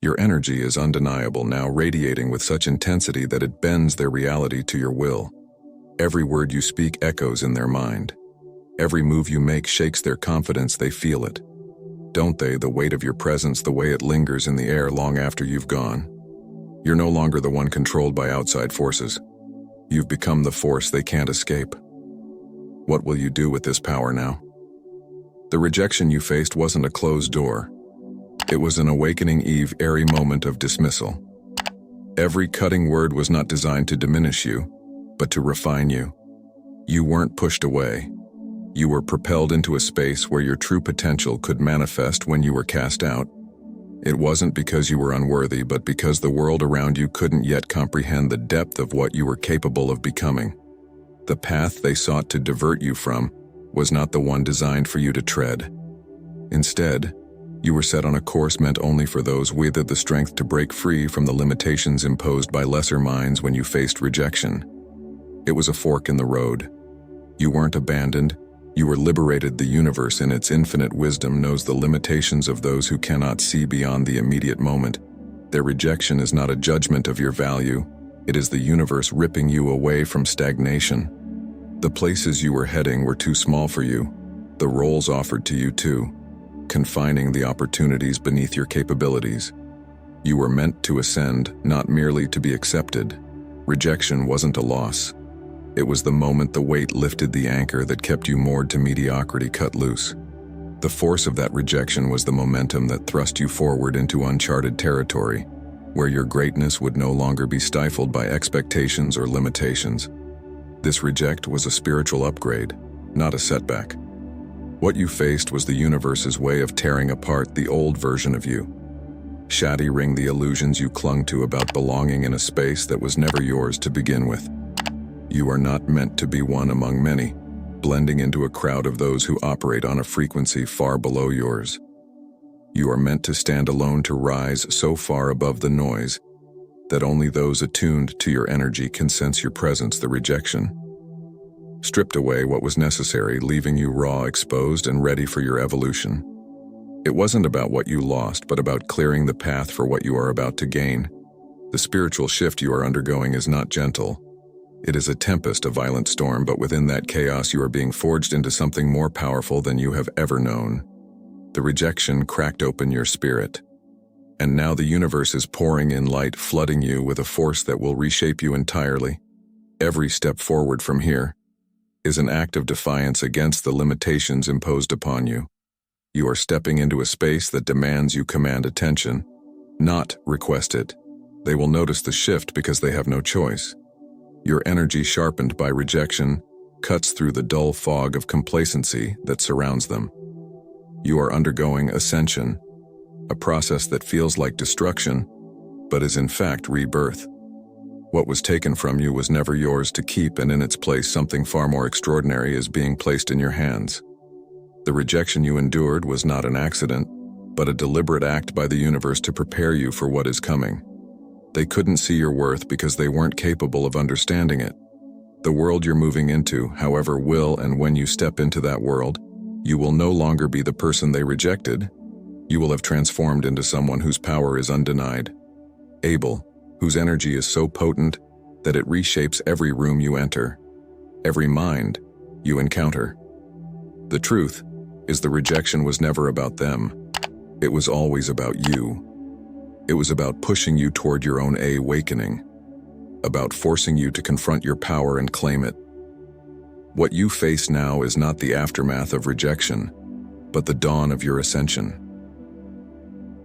Your energy is undeniable now, radiating with such intensity that it bends their reality to your will. Every word you speak echoes in their mind. Every move you make shakes their confidence, they feel it. Don't they, the weight of your presence, the way it lingers in the air long after you've gone? You're no longer the one controlled by outside forces. You've become the force they can't escape. What will you do with this power now? The rejection you faced wasn't a closed door. It was an awakening, airy moment of dismissal. Every cutting word was not designed to diminish you, but to refine you. You weren't pushed away. You were propelled into a space where your true potential could manifest when you were cast out. It wasn't because you were unworthy, but because the world around you couldn't yet comprehend the depth of what you were capable of becoming. The path they sought to divert you from was not the one designed for you to tread. Instead, you were set on a course meant only for those with the strength to break free from the limitations imposed by lesser minds when you faced rejection. It was a fork in the road. You weren't abandoned. You were liberated. The universe in its infinite wisdom knows the limitations of those who cannot see beyond the immediate moment. Their rejection is not a judgment of your value. It is the universe ripping you away from stagnation. The places you were heading were too small for you. The roles offered to you too, confining the opportunities beneath your capabilities. You were meant to ascend, not merely to be accepted. Rejection wasn't a loss. It was the moment the weight lifted the anchor that kept you moored to mediocrity cut loose. The force of that rejection was the momentum that thrust you forward into uncharted territory, where your greatness would no longer be stifled by expectations or limitations. This reject was a spiritual upgrade, not a setback. What you faced was the universe's way of tearing apart the old version of you, shattering the illusions you clung to about belonging in a space that was never yours to begin with. You are not meant to be one among many, blending into a crowd of those who operate on a frequency far below yours. You are meant to stand alone, to rise so far above the noise that only those attuned to your energy can sense your presence. The rejection stripped away what was necessary, leaving you raw, exposed, and ready for your evolution. It wasn't about what you lost, but about clearing the path for what you are about to gain. The spiritual shift you are undergoing is not gentle. It is a tempest, a violent storm, but within that chaos you are being forged into something more powerful than you have ever known. The rejection cracked open your spirit. And now the universe is pouring in light, flooding you with a force that will reshape you entirely. Every step forward from here is an act of defiance against the limitations imposed upon you. You are stepping into a space that demands you command attention, not request it. They will notice the shift because they have no choice. Your energy, sharpened by rejection, cuts through the dull fog of complacency that surrounds them. You are undergoing ascension, a process that feels like destruction, but is in fact rebirth. What was taken from you was never yours to keep, and in its place something far more extraordinary is being placed in your hands. The rejection you endured was not an accident, but a deliberate act by the universe to prepare you for what is coming. They couldn't see your worth because they weren't capable of understanding it. The world you're moving into, however, will, and when you step into that world, you will no longer be the person they rejected. You will have transformed into someone whose power is undenied, able, whose energy is so potent that it reshapes every room you enter, every mind you encounter. The truth is, the rejection was never about them. It was always about you. It was about pushing you toward your own awakening, about forcing you to confront your power and claim it. What you face now is not the aftermath of rejection, but the dawn of your ascension.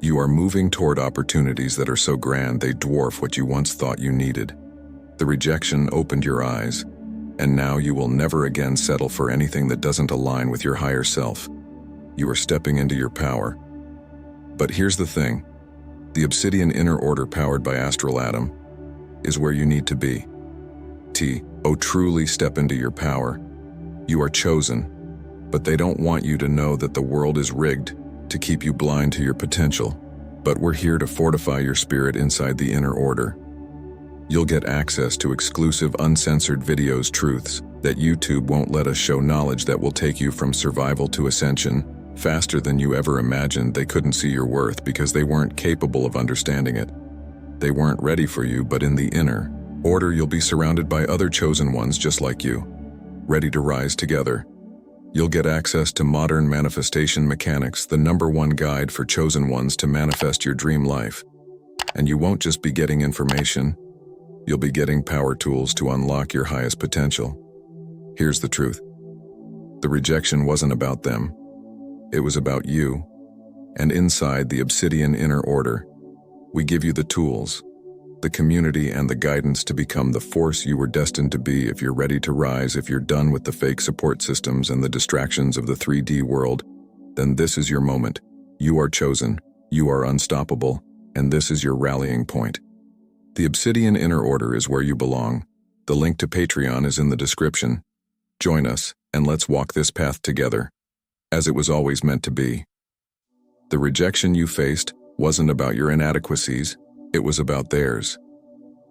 You are moving toward opportunities that are so grand they dwarf what you once thought you needed. The rejection opened your eyes, and now you will never again settle for anything that doesn't align with your higher self. You are stepping into your power. But here's the thing. The obsidian inner order powered by Astral Atom is where you need to be. Truly step into your power. You are chosen, but they don't want you to know that the world is rigged to keep you blind to your potential. But we're here to fortify your spirit inside the inner order. You'll get access to exclusive, uncensored videos, truths that YouTube won't let us show, knowledge that will take you from survival to ascension, Faster than you ever imagined. They couldn't see your worth because they weren't capable of understanding it. They weren't ready for you, but in the inner order you'll be surrounded by other chosen ones just like you, ready to rise together. You'll get access to modern manifestation mechanics, the #1 guide for chosen ones to manifest your dream life. And you won't just be getting information, you'll be getting power tools to unlock your highest potential. Here's the truth. The rejection wasn't about them. It was about you. And inside the Obsidian Inner Order, we give you the tools, the community, and the guidance to become the force you were destined to be. If you're ready to rise, if you're done with the fake support systems and the distractions of the 3D world, then this is your moment. You are chosen, you are unstoppable, and this is your rallying point. The Obsidian Inner Order is where you belong. The link to Patreon is in the description. Join us, and let's walk this path together, as it was always meant to be. The rejection you faced wasn't about your inadequacies, it was about theirs.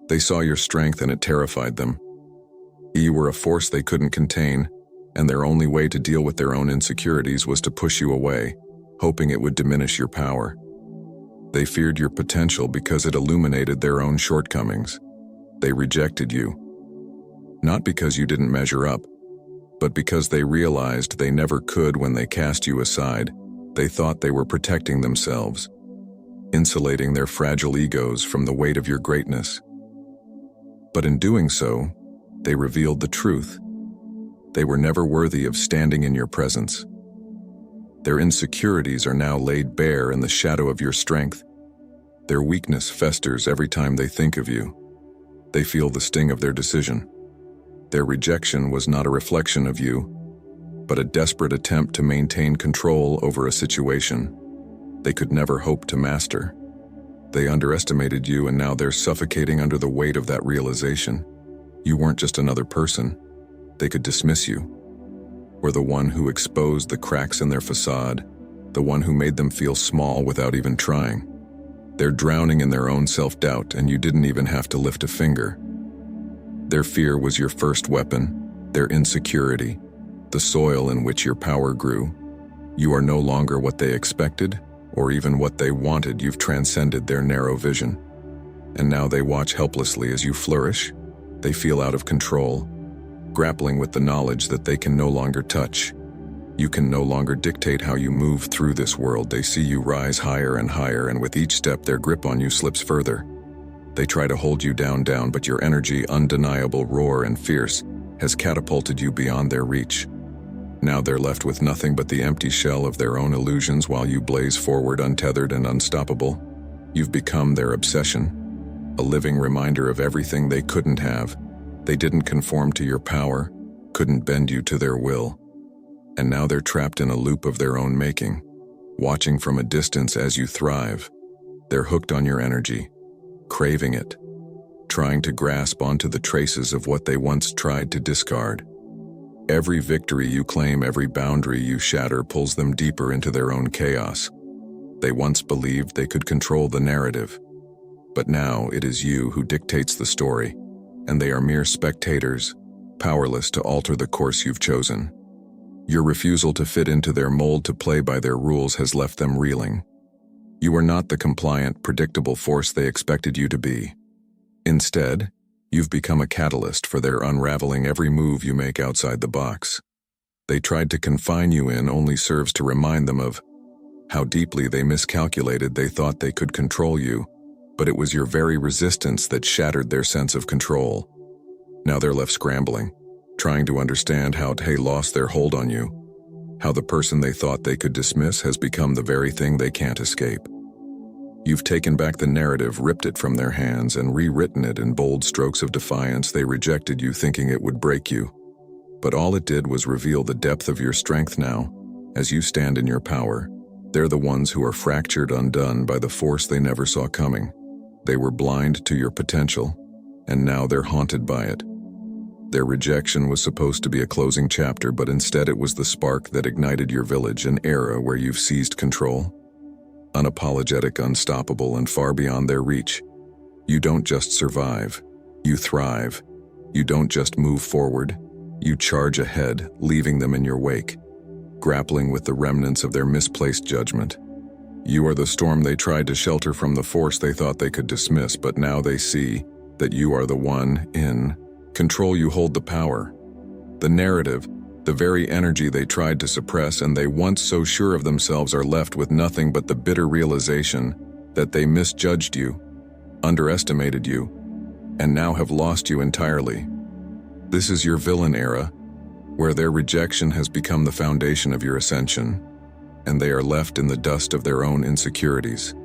They saw your strength and it terrified them. You were a force they couldn't contain, and their only way to deal with their own insecurities was to push you away, hoping it would diminish your power. They feared your potential because it illuminated their own shortcomings. They rejected you, not because you didn't measure up, but because they realized they never could. When they cast you aside, they thought they were protecting themselves, insulating their fragile egos from the weight of your greatness. But in doing so, they revealed the truth. They were never worthy of standing in your presence. Their insecurities are now laid bare in the shadow of your strength. Their weakness festers every time they think of you. They feel the sting of their decision. Their rejection was not a reflection of you, but a desperate attempt to maintain control over a situation they could never hope to master. They underestimated you, and now they're suffocating under the weight of that realization. You weren't just another person. They could dismiss you. Were the one who exposed the cracks in their facade, the one who made them feel small without even trying. They're drowning in their own self-doubt, and you didn't even have to lift a finger. Their fear was your first weapon, their insecurity, the soil in which your power grew. You are no longer what they expected, or even what they wanted. You've transcended their narrow vision. And now they watch helplessly as you flourish. They feel out of control, grappling with the knowledge that they can no longer touch. You can no longer dictate how you move through this world. They see you rise higher and higher, and with each step their grip on you slips further. They try to hold you down, but your energy, undeniable, raw and fierce, has catapulted you beyond their reach. Now they're left with nothing but the empty shell of their own illusions while you blaze forward untethered and unstoppable. You've become their obsession, a living reminder of everything they couldn't have. They didn't conform to your power, couldn't bend you to their will. And now they're trapped in a loop of their own making, watching from a distance as you thrive. They're hooked on your energy, craving it, trying to grasp onto the traces of what they once tried to discard. Every victory you claim, every boundary you shatter pulls them deeper into their own chaos. They once believed they could control the narrative, but now it is you who dictates the story, and they are mere spectators, powerless to alter the course you've chosen. Your refusal to fit into their mold, to play by their rules, has left them reeling. You are not the compliant, predictable force they expected you to be. Instead, you've become a catalyst for their unraveling. Every move you make outside the box they tried to confine you in only serves to remind them of how deeply they miscalculated. They thought they could control you, but it was your very resistance that shattered their sense of control. Now they're left scrambling, trying to understand how they lost their hold on you, how the person they thought they could dismiss has become the very thing they can't escape. You've taken back the narrative, ripped it from their hands, and rewritten it in bold strokes of defiance. They rejected you thinking it would break you, but all it did was reveal the depth of your strength. Now, as you stand in your power, they're the ones who are fractured, undone by the force they never saw coming. They were blind to your potential, and now they're haunted by it. Their rejection was supposed to be a closing chapter, but instead it was the spark that ignited your village, an era where you've seized control. Unapologetic, unstoppable, and far beyond their reach. You don't just survive, you thrive. You don't just move forward, you charge ahead, leaving them in your wake. grappling with the remnants of their misplaced judgment. You are the storm they tried to shelter from the force they thought they could dismiss, but now they see that you are the one in control. You hold the power, the narrative, the very energy they tried to suppress, and they, once so sure of themselves, are left with nothing but the bitter realization that they misjudged you, underestimated you, and now have lost you entirely. This is your villain era, where their rejection has become the foundation of your ascension, and they are left in the dust of their own insecurities.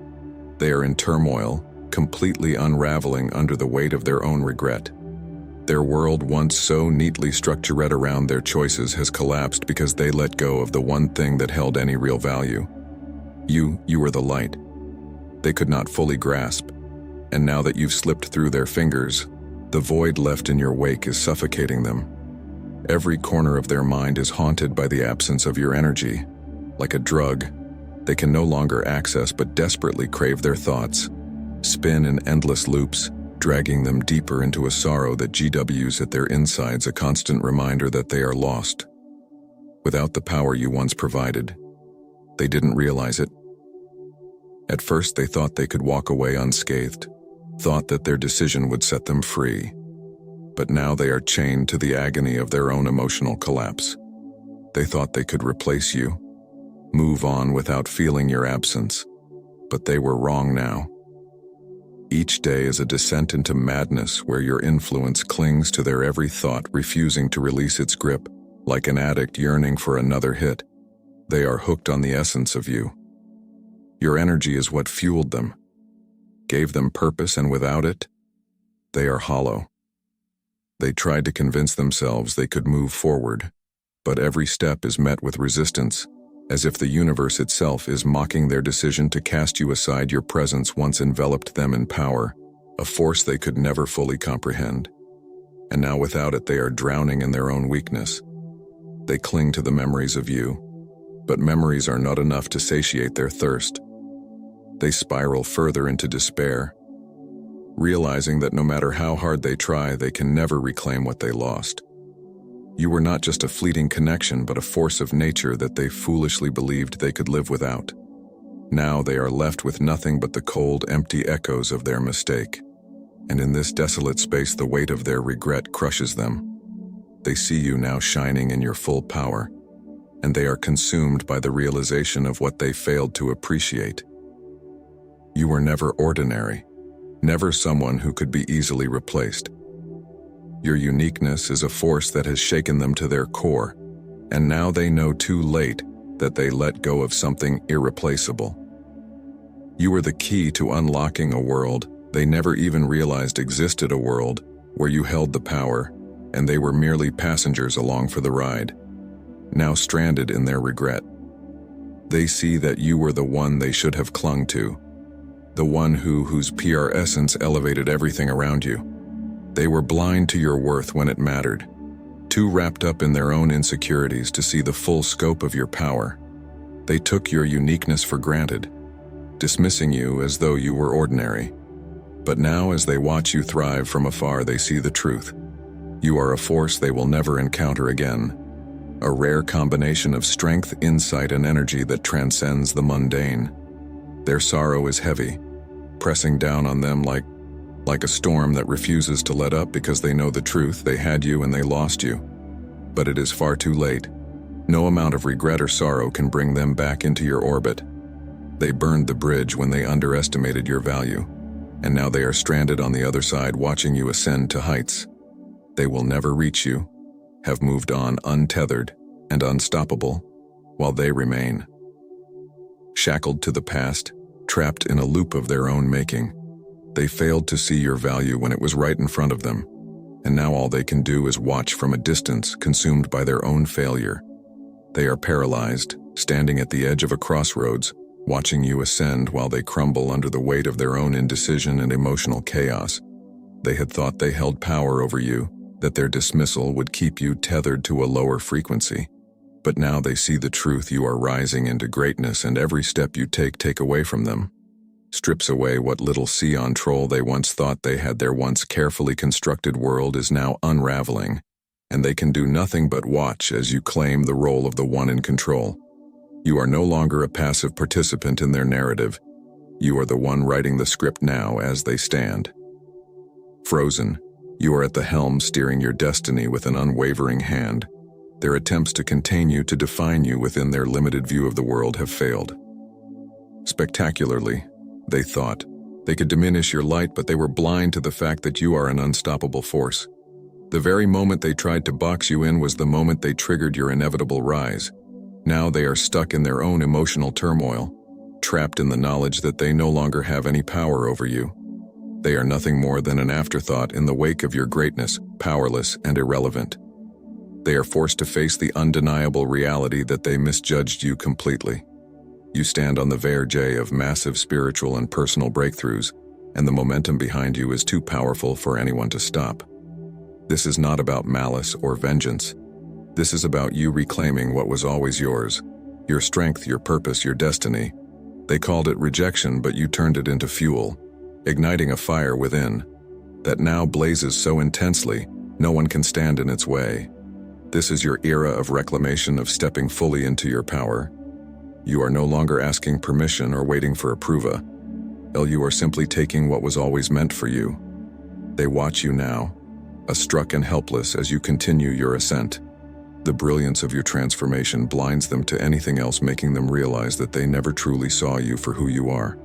They are in turmoil, completely unraveling under the weight of their own regret. Their world, once so neatly structured around their choices, has collapsed because they let go of the one thing that held any real value. You were the light they could not fully grasp, and now that you've slipped through their fingers, the void left in your wake is suffocating them. Every corner of their mind is haunted by the absence of your energy. Like a drug, they can no longer access but desperately crave their thoughts, spin in endless loops, dragging them deeper into a sorrow that GWs at their insides, a constant reminder that they are lost. Without the power you once provided, they didn't realize it. At first they thought they could walk away unscathed, thought that their decision would set them free. But now they are chained to the agony of their own emotional collapse. They thought they could replace you, move on without feeling your absence, but they were wrong now. Each day is a descent into madness where your influence clings to their every thought, refusing to release its grip, like an addict yearning for another hit. They are hooked on the essence of you. Your energy is what fueled them, gave them purpose, and without it, they are hollow. They tried to convince themselves they could move forward, but every step is met with resistance, as if the universe itself is mocking their decision to cast you aside. Your presence once enveloped them in power, a force they could never fully comprehend. And now without it, they are drowning in their own weakness. They cling to the memories of you, but memories are not enough to satiate their thirst. They spiral further into despair, realizing that no matter how hard they try, they can never reclaim what they lost. You were not just a fleeting connection, but a force of nature that they foolishly believed they could live without. Now they are left with nothing but the cold, empty echoes of their mistake. And in this desolate space, the weight of their regret crushes them. They see you now shining in your full power, and they are consumed by the realization of what they failed to appreciate. You were never ordinary, never someone who could be easily replaced. Your uniqueness is a force that has shaken them to their core, and now they know too late that they let go of something irreplaceable. You were the key to unlocking a world they never even realized existed, a world where you held the power, and they were merely passengers along for the ride, now stranded in their regret. They see that you were the one they should have clung to, the one whose pure essence elevated everything around you. They were blind to your worth when it mattered, too wrapped up in their own insecurities to see the full scope of your power. They took your uniqueness for granted, dismissing you as though you were ordinary. But now, as they watch you thrive from afar, they see the truth. You are a force they will never encounter again, a rare combination of strength, insight, and energy that transcends the mundane. Their sorrow is heavy, pressing down on them like a storm that refuses to let up because they know the truth. They had you and they lost you. But it is far too late. No amount of regret or sorrow can bring them back into your orbit. They burned the bridge when they underestimated your value, and now they are stranded on the other side, watching you ascend to heights they will never reach. You have moved on, untethered and unstoppable, while they remain shackled to the past, trapped in a loop of their own making. They failed to see your value when it was right in front of them, and now all they can do is watch from a distance, consumed by their own failure. They are paralyzed, standing at the edge of a crossroads, watching you ascend while they crumble under the weight of their own indecision and emotional chaos. They had thought they held power over you, that their dismissal would keep you tethered to a lower frequency. But now they see the truth. You are rising into greatness, and every step you take away from them strips away what little control they once thought they had. Their once carefully constructed world is now unraveling, and they can do nothing but watch as you claim the role of the one in control. You are no longer a passive participant in their narrative. You are the one writing the script now as they stand. Frozen, you are at the helm steering your destiny with an unwavering hand. Their attempts to contain you, to define you within their limited view of the world have failed. Spectacularly, they thought. They could diminish your light, but they were blind to the fact that you are an unstoppable force. The very moment they tried to box you in was the moment they triggered your inevitable rise. Now they are stuck in their own emotional turmoil, trapped in the knowledge that they no longer have any power over you. They are nothing more than an afterthought in the wake of your greatness, powerless and irrelevant. They are forced to face the undeniable reality that they misjudged you completely. You stand on the verge of massive spiritual and personal breakthroughs, and the momentum behind you is too powerful for anyone to stop. This is not about malice or vengeance. This is about you reclaiming what was always yours, your strength, your purpose, your destiny. They called it rejection, but you turned it into fuel, igniting a fire within that now blazes so intensely no one can stand in its way. This is your era of reclamation, of stepping fully into your power. You are no longer asking permission or waiting for approval. You are simply taking what was always meant for you. They watch you now, awestruck and helpless as you continue your ascent. The brilliance of your transformation blinds them to anything else, making them realize that they never truly saw you for who you are.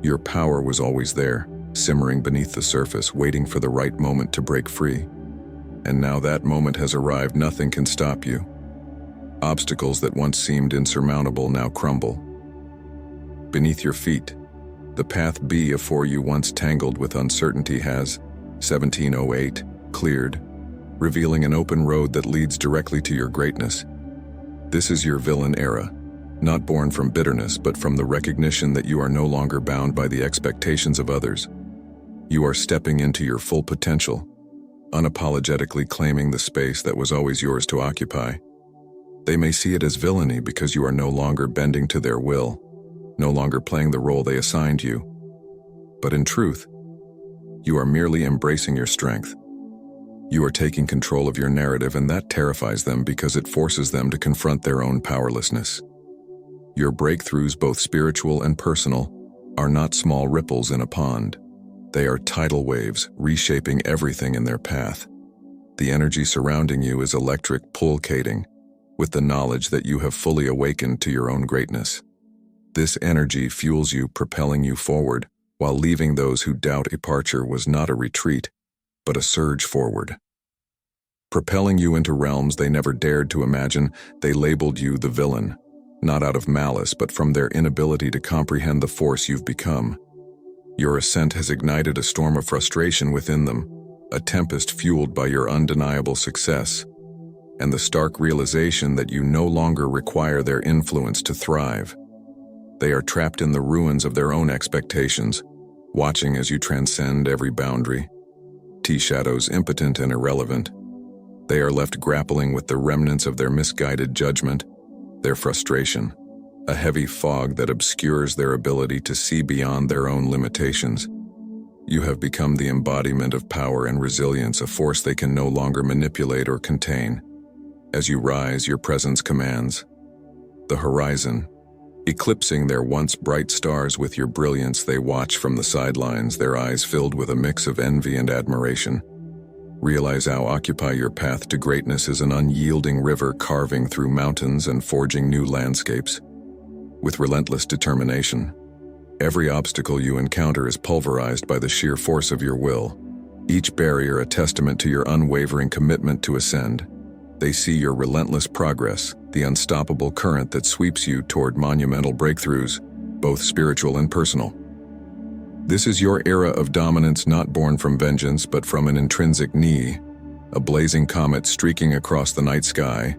Your power was always there, simmering beneath the surface, waiting for the right moment to break free. And now that moment has arrived. Nothing can stop you. Obstacles that once seemed insurmountable now crumble beneath your feet. The path before you, once tangled with uncertainty, has 1708 cleared, revealing an open road that leads directly to your greatness. This is your villain era, not born from bitterness but from the recognition that you are no longer bound by the expectations of others. You are stepping into your full potential, unapologetically claiming the space that was always yours to occupy. They may see it as villainy because you are no longer bending to their will, no longer playing the role they assigned you. But in truth, you are merely embracing your strength. You are taking control of your narrative, and that terrifies them because it forces them to confront their own powerlessness. Your breakthroughs, both spiritual and personal, are not small ripples in a pond. They are tidal waves, reshaping everything in their path. The energy surrounding you is electric, pulsating, with the knowledge that you have fully awakened to your own greatness. This energy fuels you, propelling you forward, while leaving those who doubt. Departure was not a retreat, but a surge forward. Propelling you into realms they never dared to imagine. They labeled you the villain, not out of malice but from their inability to comprehend the force you've become. Your ascent has ignited a storm of frustration within them, a tempest fueled by your undeniable success, and the stark realization that you no longer require their influence to thrive. They are trapped in the ruins of their own expectations, watching as you transcend every boundary. T-shadows, impotent and irrelevant. They are left grappling with the remnants of their misguided judgment, their frustration, a heavy fog that obscures their ability to see beyond their own limitations. You have become the embodiment of power and resilience, a force they can no longer manipulate or contain. As you rise, your presence commands the horizon, eclipsing their once bright stars with your brilliance. They watch from the sidelines, their eyes filled with a mix of envy and admiration. Realize how occupy your path to greatness is an unyielding river carving through mountains and forging new landscapes. With relentless determination, every obstacle you encounter is pulverized by the sheer force of your will, each barrier a testament to your unwavering commitment to ascend. They see your relentless progress, the unstoppable current that sweeps you toward monumental breakthroughs, both spiritual and personal. This is your era of dominance, not born from vengeance but from an intrinsic need, a blazing comet streaking across the night sky,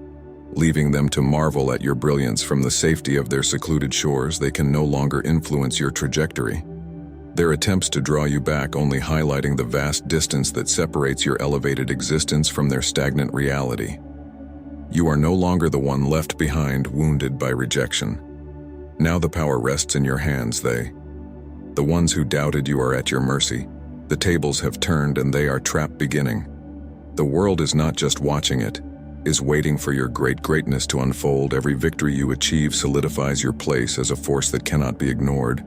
leaving them to marvel at your brilliance. From the safety of their secluded shores, they can no longer influence your trajectory. Their attempts to draw you back only highlighting the vast distance that separates your elevated existence from their stagnant reality. You are no longer the one left behind, wounded by rejection. Now the power rests in your hands. The ones who doubted you are at your mercy. The tables have turned and they are trapped beginning. The world is not just watching it, is waiting for your greatness to unfold. Every victory you achieve solidifies your place as a force that cannot be ignored.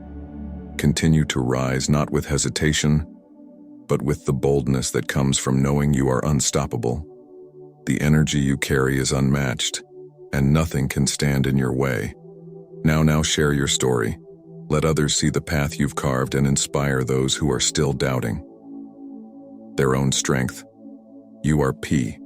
Continue to rise, not with hesitation, but with the boldness that comes from knowing you are unstoppable. The energy you carry is unmatched, and nothing can stand in your way. Now share your story. Let others see the path you've carved and inspire those who are still doubting their own strength. You are P.